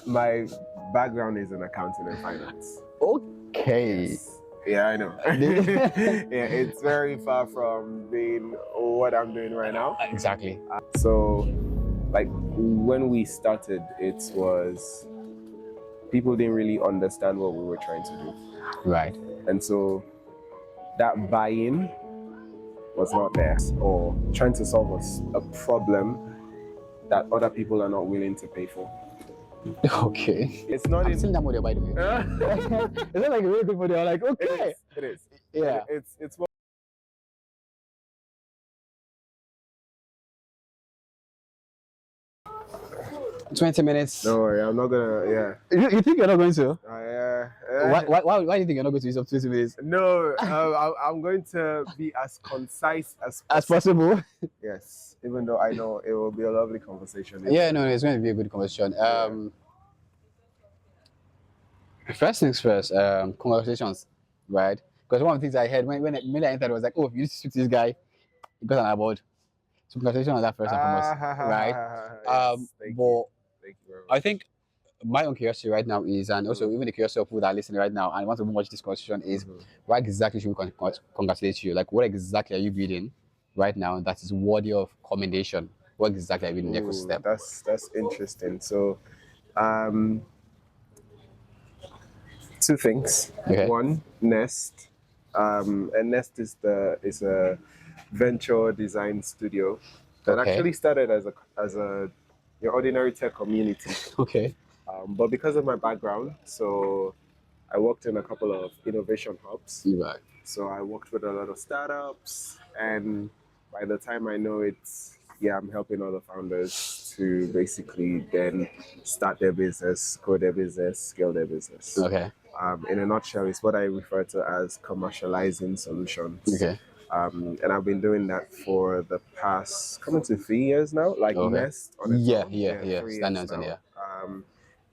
My background is in accounting and finance. Okay. Yes. Yeah, I know. Yeah, it's very far from being what I'm doing right now. Exactly. So, like when we started, it was people didn't really understand what we were trying to do, Right. and so that buy-in was not there, or trying to solve a problem that other people are not willing to pay for. Okay. It's not I'm in. still that model, by the way. It's not like a really good model. I'm like, okay. It is. Yeah. It's what. 20 minutes. Don't worry, I'm not gonna. Yeah. You think you're not going to? Why do you think you're not going to use up 20 minutes? No, I'm going to be as concise as As possible. possible. Yes, even though I know it will be a lovely conversation. Yeah, no, it's going to be a good conversation. First things first, congratulations, right? Because one of the things I heard when I entered was like, oh, you need to speak to this guy, you got an award. So congratulations on that first and foremost, right? Yes, thank But you. Thank you very much. I think my own curiosity right now is, and also even the curiosity of people that are listening right now and want to watch this conversation is, why exactly should we congratulate you? Like, what exactly are you building right now that is worthy of commendation? What exactly are you building in the ecosystem? That's interesting. So, two things. Okay. One, KNESST. And KNESST is a venture design studio that Okay. actually started as a your ordinary tech community. Okay. But because of my background, so I worked in a couple of innovation hubs. Right. So I worked with a lot of startups, and by the time I know it, yeah, I'm helping other founders to basically then start their business, grow their business, scale their business. Okay. In a nutshell, it's what I refer to as commercializing solutions. Okay. And I've been doing that for the past coming to 3 years now, like Okay. KNESST on its own. 3 years Standards now.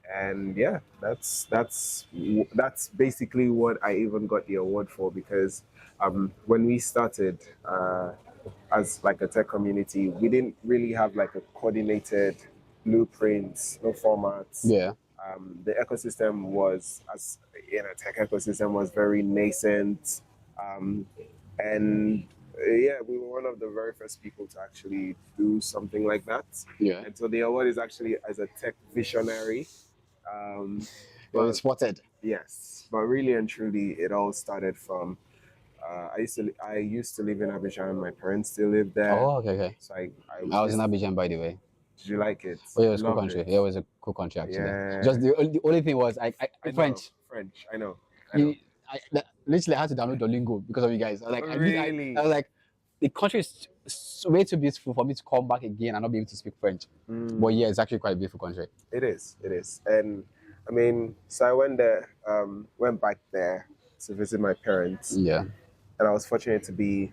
And yeah, that's basically what I even got the award for, because when we started as like a tech community, we didn't really have like a coordinated blueprint, no formats. Yeah. The ecosystem was, as in a tech ecosystem, was very nascent, and yeah, we were one of the very first people to actually do something like that. Yeah. And so the award is actually as a tech visionary. Well, it's spotted. Yes, but really and truly, it all started from. I used to live in Abidjan. My parents still live there. Oh, okay. So I was in Abidjan, by the way. Did you like it? Oh, yeah, it was a cool country. Yeah, it was a cool country actually. Yeah. Just the only thing was I French. French, I know. Literally I had to download Duolingo because of you guys. I was like, Really? I was like, the country is way too beautiful for me to come back again and not be able to speak French. But yeah, it's actually quite a beautiful country. It is. And I mean, so I went back there to visit my parents. Yeah. And I was fortunate to be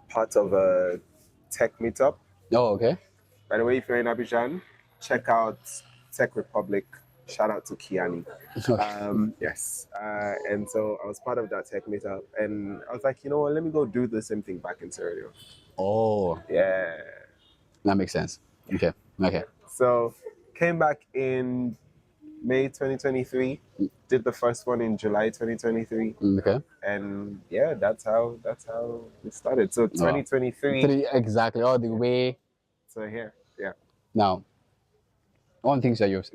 part of a tech meetup. Oh, okay. By the way, if you're in Abidjan, check out Tech Republic. Shout out to Kiani. Yes. And so I was part of that tech meetup, and I was like, you know what, let me go do the same thing back in Sierra Leone. Oh. Yeah. That makes sense. Okay. So came back in May 2023, did the first one in July 2023. Okay. And yeah, that's how it started. So 2023. Exactly, all the way. So here, yeah. Now, one of the things that you've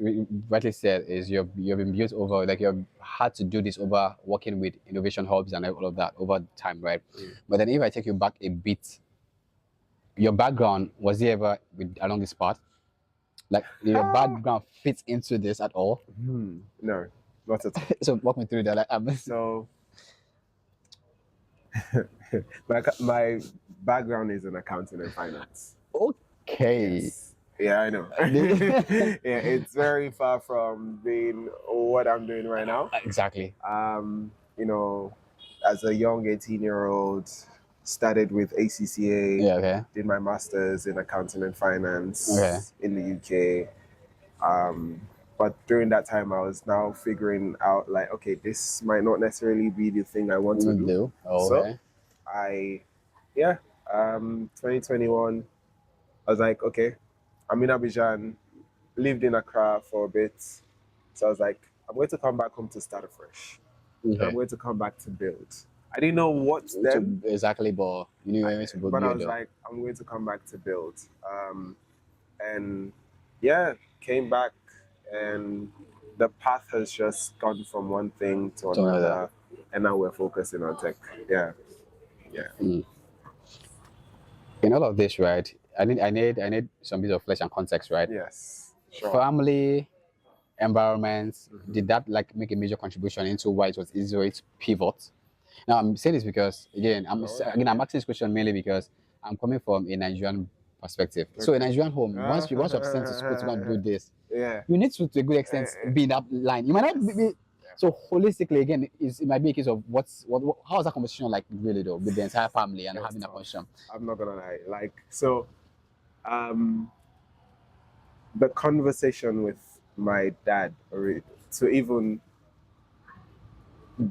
rightly said is you've been built over, like you've had to do this over working with innovation hubs and all of that over time, right? But then if I take you back a bit, your background, was it ever along this path? Like, your background fits into this at all? No, not at all. So walk me through that. Like, so my background is in accounting and finance. Okay. Yes. Yeah, I know. Yeah, it's very far from being what I'm doing right now. Exactly. You know, as a young 18-year-old, started with ACCA. Yeah, okay. Did my master's in accounting and finance in the UK. But during that time, I was now figuring out, like, okay, this might not necessarily be the thing I want to do. Okay. So 2021, I was like, okay, I'm in Abidjan. lived in Accra for a bit. So I was like, I'm going to come back home to start afresh. And I'm Okay. going to come back to build. I didn't know what then, Exactly, but you knew you were meant to but I build was though. like, I'm going to come back to build. And yeah, came back, and the path has just gone from one thing to So another, and now we're focusing on tech. Yeah, yeah. in all of this, right? I need some bit of flesh and context, right? Yes, sure. Family, environment, did that like make a major contribution into why it was easier to pivot? Now I'm saying this because again, I'm asking this question mainly because I'm coming from a Nigerian perspective. So in Okay. Nigerian home, once you're sent to school to go and do this, Yeah. you need to a good extent be in that line. You might not be so holistically again, it might be a case of how is that conversation like really though with the entire family and It was having that tough. conversation. I'm not gonna lie. Like, so, um, the conversation with my dad, to even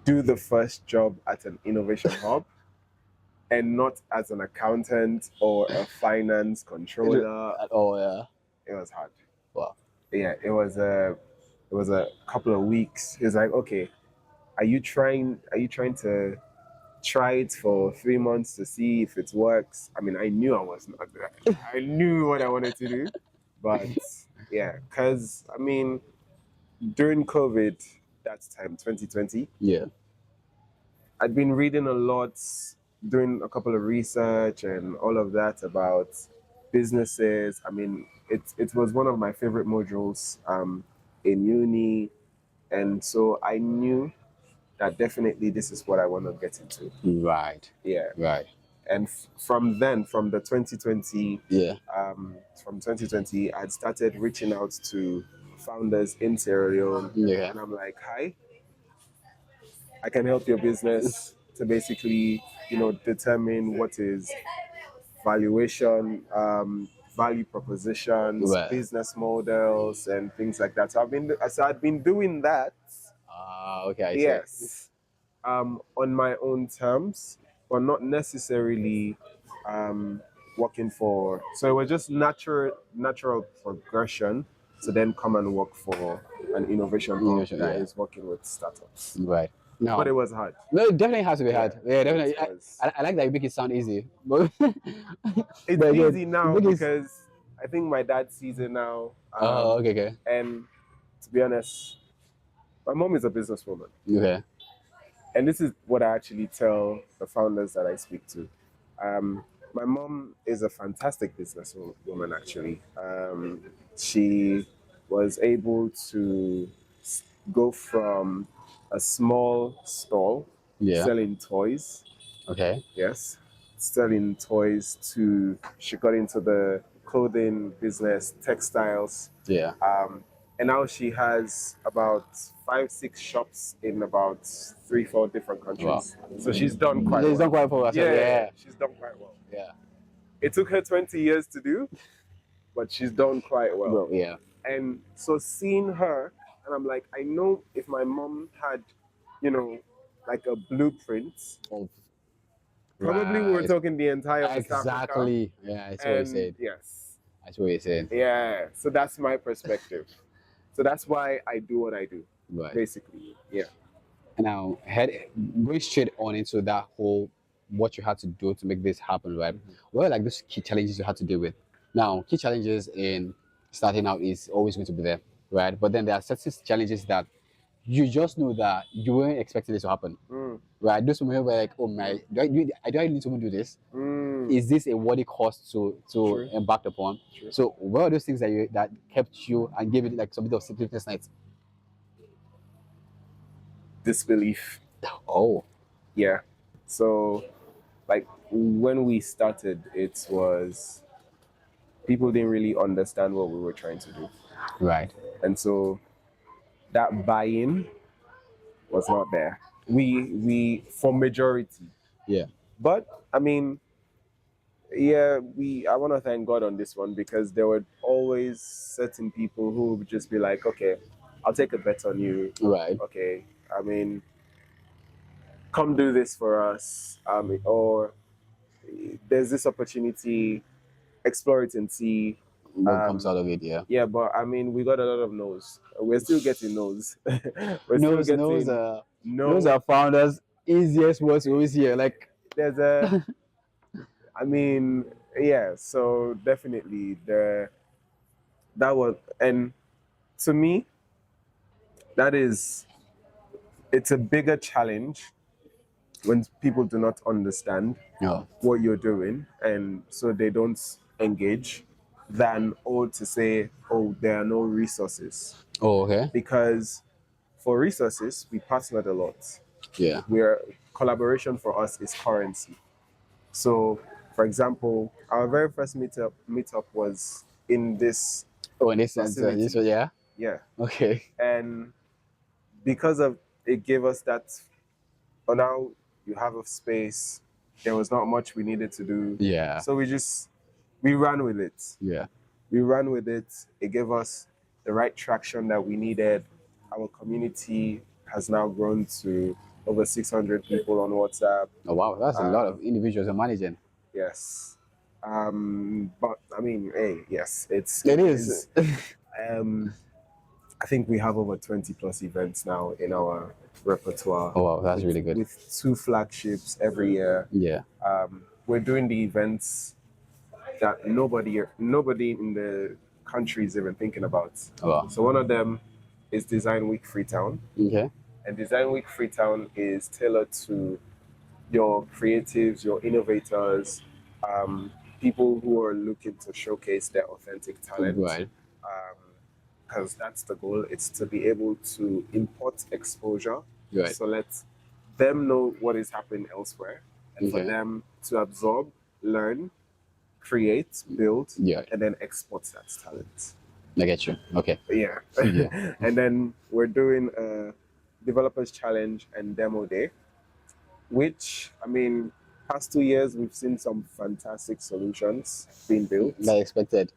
do the first job at an innovation hub, and not as an accountant or a finance controller, Oh yeah. it was hard. Wow. Yeah, it was a couple of weeks. He was like, okay, are you trying to try it for 3 months to see if it works? I mean, I knew I was not there. I knew what I wanted to do, but yeah, because I mean, during COVID, that time 2020, Yeah. I'd been reading a lot, doing a couple of research and all of that about businesses. I mean, it was one of my favorite modules in uni, and so I knew that definitely this is what I want to get into. Right. Yeah, Right. and from then, from the 2020, Yeah. from 2020, I'd started reaching out to founders in Sierra Leone, Yeah. and I'm like, hi, I can help your business to basically, determine what is valuation, value propositions, Right. business models, and things like that. So I've been doing that, Okay, I see. yes, on my own terms, but not necessarily um, working for. So it was just natural progression to then come and work for an innovation hub Innovation, that yeah. is working with startups. Right. No. But it was hard. No, it definitely has to be Yeah, hard. Yeah, definitely. it was. I like that you make it sound easy, but It's but again, easy you now make it. because I think my dad sees it now. Oh, okay, okay, And to be honest, my mom is a businesswoman. okay. And this is what I actually tell the founders that I speak to. My mom is a fantastic businesswoman, actually. She was able to go from a small stall Yeah. selling toys, Okay. yes, selling toys, to she got into the clothing business, textiles, Yeah. and now she has about 5, 6 shops in about 3, 4 different countries. So she's done quite It's well. not quite for us. Yeah, Yeah. she's done quite well. Yeah. It took her 20 years to do, but she's done quite well. Well, yeah. And so seeing her, and I'm like, I know if my mom had, like a blueprint, Of probably we were right. talking the entire West Africa. Exactly. Yeah, I see what you And said. yes, I see what you said. yeah. So that's my perspective. So that's why I do what I do, Right. basically. Yeah. Now, going straight on into that whole what you had to do to make this happen, right? What are like those key challenges you had to deal with? Now, key challenges in starting out is always going to be there, right? But then there are certain challenges that you just know that you weren't expecting this to happen, Mm. right? Those moments where like, oh my, do I need to do this? Mm. Is this a worthy cost to True. embark upon? True. So, what are those things that kept you and gave it like some bit of sleepless nights? Disbelief. Oh, Yeah. So, like, when we started, it was people didn't really understand what we were trying to do. right. And so that buy-in was not there. We for majority. Yeah. But I mean, yeah, I want to thank God on this one, because there were always certain people who would just be like, okay, I'll take a bet on you. Right. Okay, I mean, come do this for us, or there's this opportunity, explore it and see. what comes out of it, yeah. Yeah, but I mean, we got a lot of no's. We're still getting no's. We're still Knows knows getting knows no. our founders easiest words we always hear. Like, There's a, I mean, yeah. So definitely that was, and to me, that is, it's a bigger challenge when people do not understand no. what you're doing, and so they don't engage, than to say, oh, there are no resources. Oh, okay. Because for resources, we partnered a lot. Yeah. Where collaboration for us is currency. So, for example, our very first meetup was in this Oh, in this sense, facility. this, yeah. Yeah, Okay. and because of it gave us that. Oh, now you have a space. There was not much we needed to do. Yeah. So we ran with it. Yeah. We ran with it. It gave us the right traction that we needed. Our community has now grown to over 600 people on WhatsApp. Oh wow, that's a lot of individuals you're managing. Yes. But I mean, hey, yes, It is. I think we have over 20 plus events now in our repertoire. Oh wow, that's really good. With 2 flagships every year. Yeah. We're doing the events that nobody in the country is even thinking about. Oh, wow. So one of them is Design Week Freetown. Okay. And Design Week Freetown is tailored to your creatives, your innovators, people who are looking to showcase their authentic talent. Right. Because that's the goal. It's to be able to import exposure. Right. So let them know what is happening elsewhere, and for them to absorb, learn, create, build, and then export that talent. I get you. Okay. Yeah. And then we're doing a developers challenge and demo day, which, I mean, past 2 years we've seen some fantastic solutions being built. Like expected.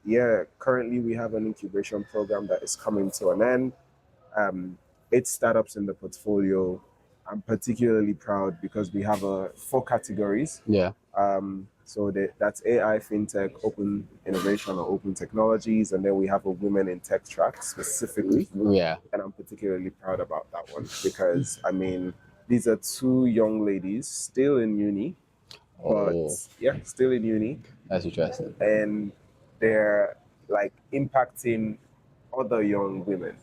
Yeah, currently we have an incubation program that is coming to an end. 8 startups in the portfolio. I'm particularly proud because we have 4 categories. Yeah. So that's AI, fintech, open innovation or open technologies, and then we have a women in tech track specifically. Yeah. And I'm particularly proud about that one because, I mean, these are 2 young ladies still in uni. But yeah, still in uni. That's interesting. And they're like impacting other young women.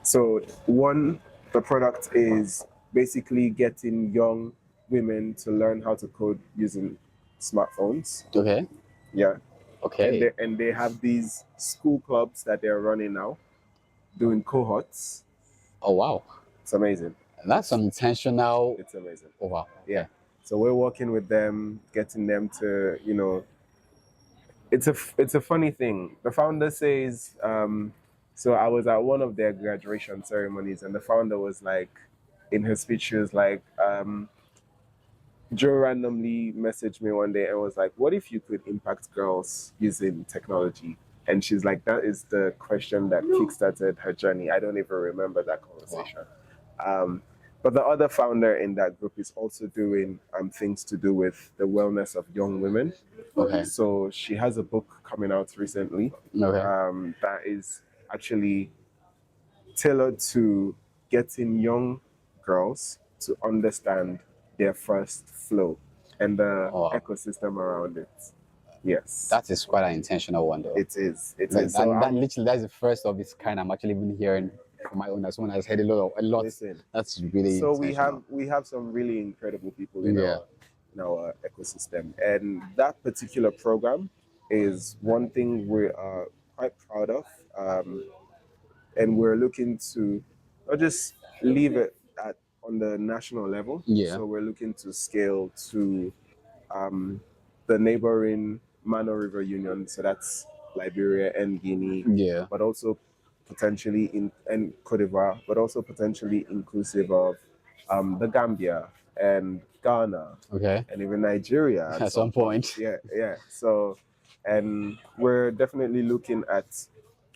So the product is basically getting young women to learn how to code using smartphones. Okay. Yeah. Okay. And they have these school clubs that they're running now, doing cohorts. Oh wow. It's amazing. That's some intentional. It's amazing. Oh wow. Yeah. So we're working with them, getting them to, it's a funny thing. The founder says, so I was at one of their graduation ceremonies, and the founder was like, in her speech, she was like, Joe randomly messaged me one day and was like, what if you could impact girls using technology? And she's like, that is the question that kickstarted her journey. I don't even remember that conversation. Wow. But the other founder in that group is also doing things to do with the wellness of young women. Okay. So she has a book coming out recently. Okay. That is actually tailored to getting young girls to understand their first flow and the ecosystem around it. Yes. That is quite an intentional one, though. It is. It like, is. So literally, that's the first of its kind I'm actually even hearing from my own. As someone has heard a lot. Listen, that's really. So we have some really incredible people in our ecosystem, and that particular program is one thing we are quite proud of, and we're looking to not just leave it on the national level. Yeah. So we're looking to scale to the neighboring Mano River Union. So that's Liberia and Guinea. Yeah. But also potentially in Cote d'Ivoire, but also potentially inclusive of the Gambia and Ghana. Okay. And even Nigeria at some point. Yeah. So, and we're definitely looking at,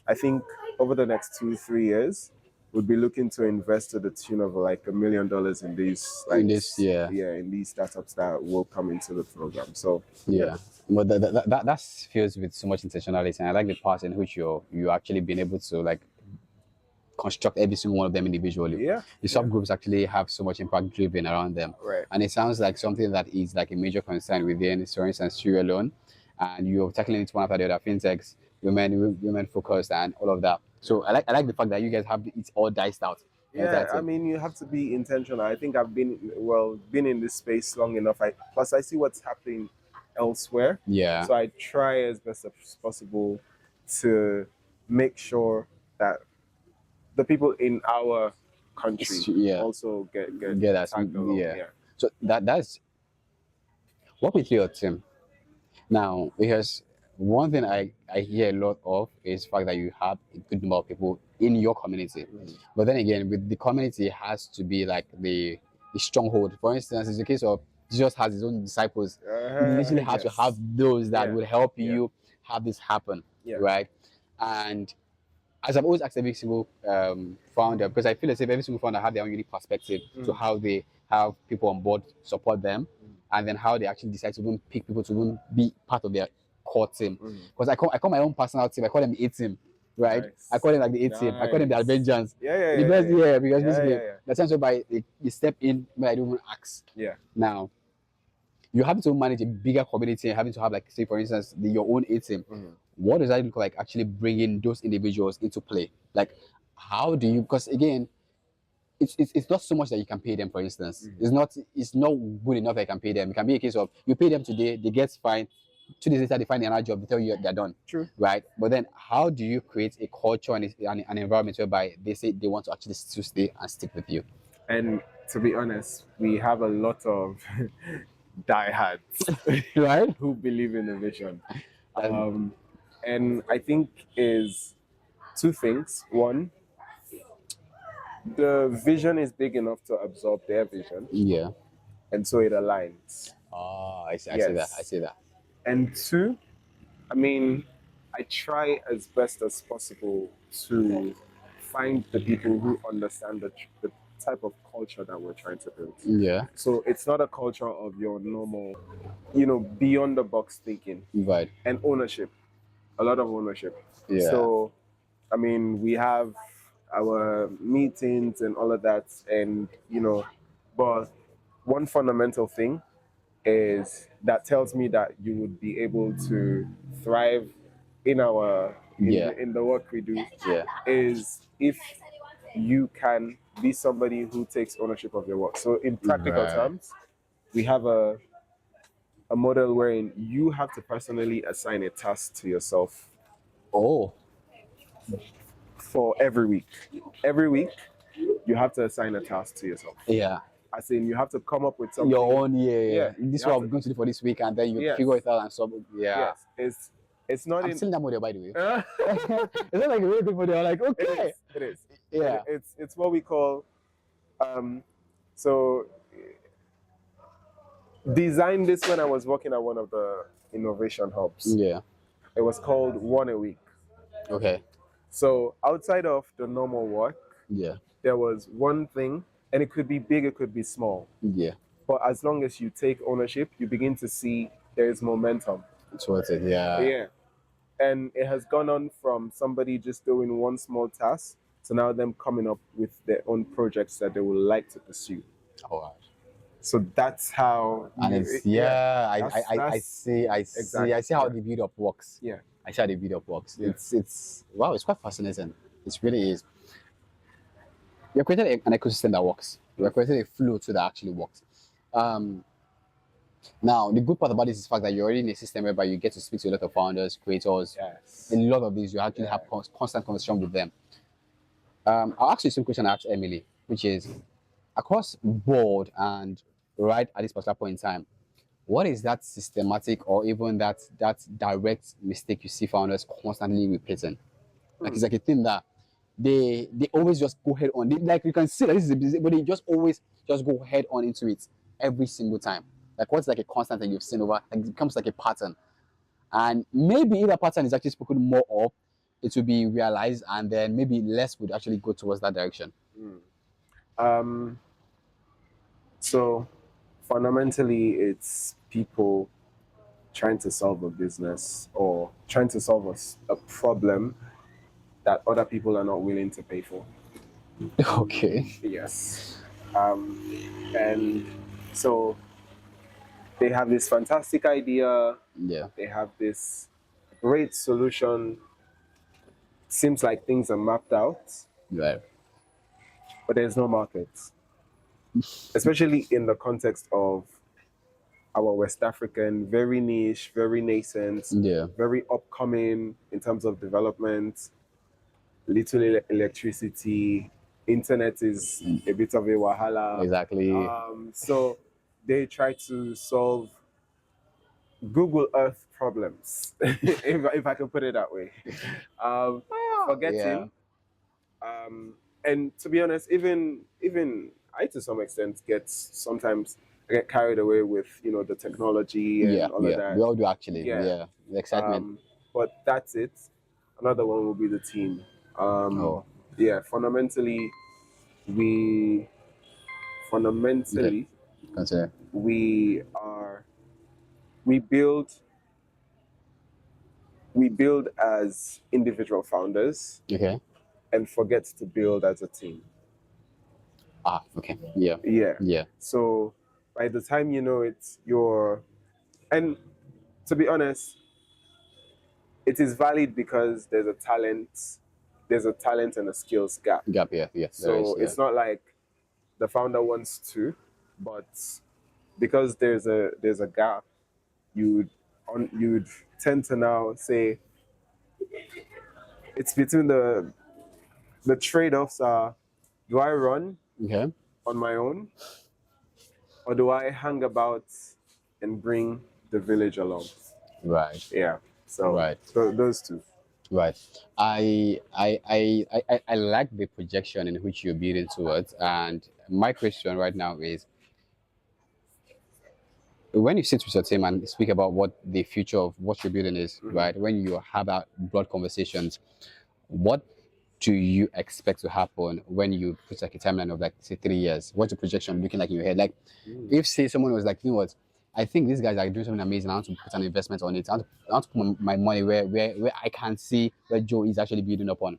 I think over the next 2-3 years, we'd be looking to invest to the tune of like $1 million in these, in these startups that will come into the program. So yeah, But that feels with so much intentionality, and I like the part in which you actually been able to like construct every single one of them individually. Yeah, The yeah. subgroups actually have so much impact driven around them. Right. And it sounds like something that is like a major concern within, for instance, you alone, and you're tackling it one after the other, fintechs, women focused, and all of that. So I like the fact that you guys have it all diced out. Yeah, That's I it. mean, you have to be intentional. I think I've been in this space long enough. Plus I see what's happening elsewhere, Yeah. so I try as best as possible to make sure that the people in our country Yeah. also get Get us. tagged along. Yeah. Yeah. So that's what with your team. Now, because one thing I hear a lot of is the fact that you have a good number of people in your community. But then again, with the community, it has to be like the stronghold. For instance, it's the case of Jesus has his own disciples. You literally have to have Yes. those that Yeah. will help Yeah. you have this happen, Yeah. right? And as I've always asked every single founder, because I feel as if every single founder have their own unique perspective to how they have people on board support them, and then how they actually decide to even pick people to even be part of their core team. Because I call my own personal team, I call them the A team, right? Nice. I call them like the A team. I call them the Nice. Avengers. Yeah. Because because Yeah, basically yeah. the sense whereby you step in when I don't even ask. Yeah. Now you're having to manage a bigger community and having to have, like, say, for instance, your own A team. What does that look like actually bringing those individuals into play? Like, how do you, because again, it's not so much that you can pay them, for instance. It's not good enough that you can pay them. It can be a case of you pay them today, they get fine. 2 days later, they find another job, they tell you they're done. True. Right? But then how do you create a culture and an environment whereby they say they want to actually still stay and stick with you? And to be honest, we have a lot of diehards Right? who believe in the vision. And I think is two things. One, the vision is big enough to absorb their vision, Yeah. and so it aligns. Oh, I see that. Yes. I see that. And two, I mean, I try as best as possible to find the people who understand the type of culture that we're trying to build. Yeah. So it's not a culture of your normal, beyond the box thinking Right. and ownership, a lot of ownership. Yeah. So, I mean, we have our meetings and all of that, and but one fundamental thing is that tells me that you would be able to thrive in in the work we do. Yeah. Is if you can be somebody who takes ownership of your work. So in practical Right. terms, we have a model wherein you have to personally assign a task to yourself Oh. for every week. Every week, you have to assign a task to yourself. Yeah. As in, you have to come up with something. Your own, yeah. Yeah. This is You what have I'm going to do for this week, and then you Yes. figure it out and so yeah. Yes, it's not I'm in. still in that model, by the way. It It's not like a really big model. I'm like, okay. is. It is. Yeah. It's what we call. So designed this when I was working at one of the innovation hubs. Yeah. It was called One a Week. Okay. So outside of the normal work, Yeah. there was one thing, and it could be big, it could be small. Yeah. But as long as you take ownership, you begin to see there is momentum. Towards it. Yeah. Yeah. And it has gone on from somebody just doing one small task to now them coming up with their own projects that they would like to pursue. All right. So that's how. And it's I see how the build up works. Yeah. I see how the build up works. Yeah. It's wow, it's quite fascinating. It really is. You've created an ecosystem that works. You've created a flow to that actually works. Now the good part about this is the fact that you're already in a system whereby you get to speak to a lot of founders, creators. Yes. A lot of these you actually have constant conversation with them. I'll ask you the same question I asked Emily, which is across board and right at this particular point in time, what is that systematic or even that direct mistake you see founders constantly repeating? Like it's like a thing that they always just go head on. Like you can see that this is a business, but they just always just go head on into it every single time. Like what's like a constant that you've seen over? Like it becomes like a pattern, and maybe if that pattern is actually spoken more of, it will be realized, and then maybe less would actually go towards that direction. So fundamentally, it's people trying to solve a business or trying to solve a problem that other people are not willing to pay for. Okay. Yes. And so they have this fantastic idea, Yeah. they have this great solution. Seems like things are mapped out, Right. but there's no market, especially in the context of our West African, very niche, very nascent, Yeah. very upcoming in terms of development, little electricity, internet is a bit of a wahala. Exactly. So they try to solve Google Earth problems, if I can put it that way. Yeah. Forgetting, and to be honest, even I to some extent sometimes get carried away with the technology and Yeah. all of Yeah. that. We all do actually. Yeah. Yeah. The excitement. But that's it. Another one will be the team. Oh. Yeah, fundamentally, we Okay. Consider. we are we build we build as individual founders Okay. and forget to build as a team. Ah. Okay. Yeah. Yeah. Yeah. So by the time you know it, and to be honest, it is valid because there's a talent and a skills gap. Gap. Yeah. Yeah. So it's not like the founder wants to, but because there's a gap, you'd tend to now say it's between the trade-offs are, do I run Okay. on my own or do I hang about and bring the village along? Right. Yeah. So Right. those two. Right. I like the projection in which you're building towards. And my question right now is, when you sit with your team and speak about what the future of what you're building is, right? When you have that broad conversations, what do you expect to happen when you put like a timeline of like say 3 years? What's the projection looking like in your head? Like if say someone was like, you know what, I think these guys are doing something amazing. I want to put an investment on it. I want to put my money where I can see where Joe is actually building upon.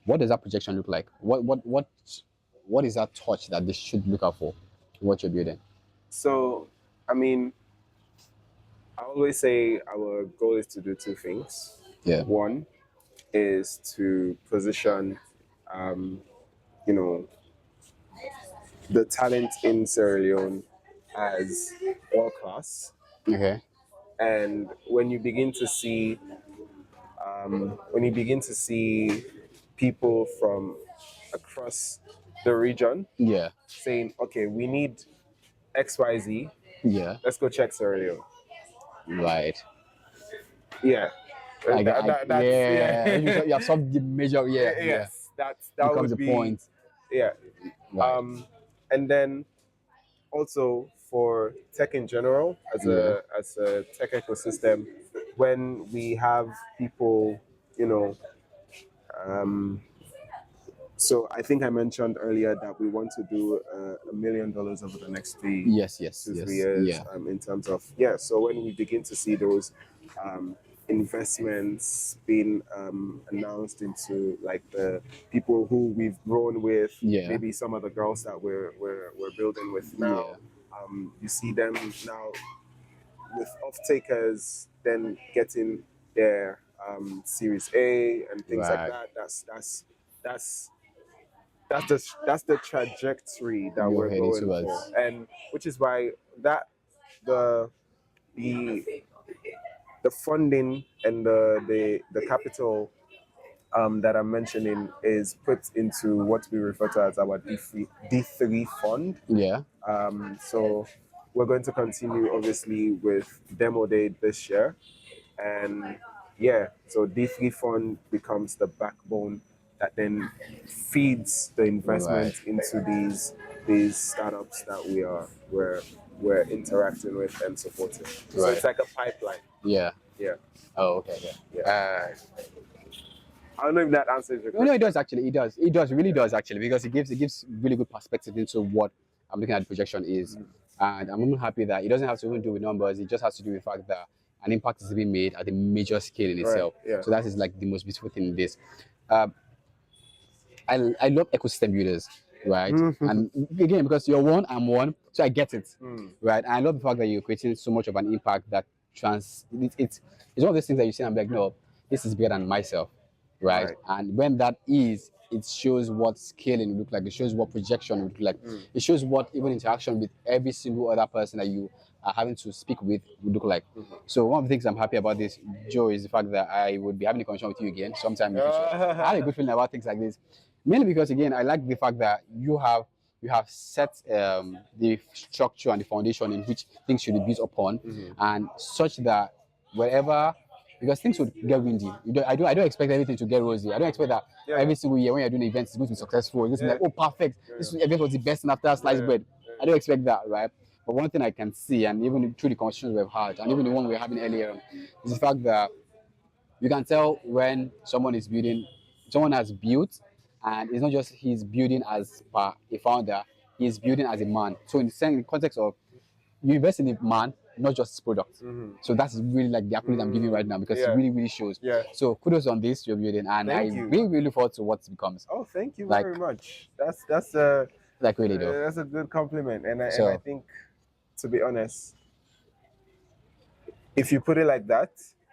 What does that projection look like? What is that touch that they should look out for in what you're building? So, I mean, I always say our goal is to do two things. Yeah. One is to position, you know, the talent in Sierra Leone as world class. Okay. And when you begin to see, people from across the region Yeah. saying, okay, we need XYZ, Yeah. let's go check Sierra Leone. Right. Yeah. That's, yeah. You have solved the major. Yeah. Yes, that Becomes would the be point. Yeah. Right. And then also for tech in general, as a tech ecosystem, when we have people, so I think I mentioned earlier that we want to do $1 million over the next Yes. 3 years. Yeah. In terms of so when we begin to see those investments being announced into like the people who we've grown with, Yeah. maybe some of the girls that we're building with now. You see them now with off takers, then getting their Series A and things like Right. that. That's the trajectory that You're we're heading going towards. for, and which is why that the funding and the capital that I'm mentioning is put into what we refer to as our D3 fund. Yeah. So we're going to continue obviously with demo day this year, and so D3 fund becomes the backbone that then feeds the investment into these startups that we're interacting with and supporting. So Right. it's like a pipeline. Yeah. Yeah. Oh, okay. Yeah. I don't know if that answers your question. No, it does actually. It does. It does. Really does actually, because it gives really good perspective into what I'm looking at the projection is, and I'm even happy that it doesn't have to even do with numbers. It just has to do with the fact that an impact is being made at a major scale in itself. yeah. So that is like the most beautiful thing in this. Uh, I love ecosystem builders, right? And again, because you're one, I'm one, so I get it, right? And I love the fact that you're creating so much of an impact that it's one of those things that you see. And I'm like, no, this is bigger than myself, right? And when that is, it shows what scaling would look like. It shows what projection would look like. It shows what even interaction with every single other person that you are having to speak with would look like. So one of the things I'm happy about this, Joe, is the fact that I would be having a conversation with you again sometime in the future. I had a good feeling about things like this, mainly because again, I like the fact that you have set the structure and the foundation in which things should be built upon, and such that wherever, because things would get windy. I don't expect everything to get rosy. I don't expect that every single year when you're doing events, it's going to be successful. It's going to be like, oh, perfect. This event was the best in after sliced bread. I don't expect that, right? But one thing I can see, and even through the conversations we've had, and even the one we were having earlier, is the fact that you can tell when someone has built, and it's not just he's building as a founder, he's building as a man. So in the context of you invest in a man, not just his product. So that's really like the accolade I'm giving right now, because it really, really shows. So kudos on this you're building, and I really look forward to what it becomes. Oh, thank you very much. That's like really though. That's a good compliment, and I think, to be honest, if you put it like that,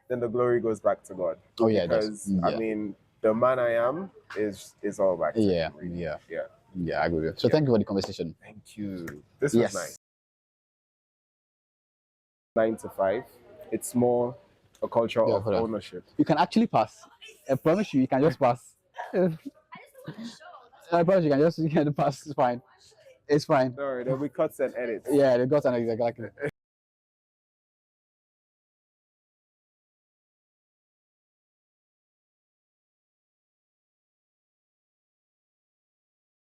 then the glory goes back to God. Oh yeah, because I mean, the man I am is all back to him, really. Yeah, I agree with you. So thank you for the conversation. Thank you. This was nice. 9 to 5. It's more a culture of ownership. You can actually pass. I promise you can just pass. I promise you can pass. It's fine. It's fine. No, there'll be cuts and edits. Yeah, the cuts and edits, exactly.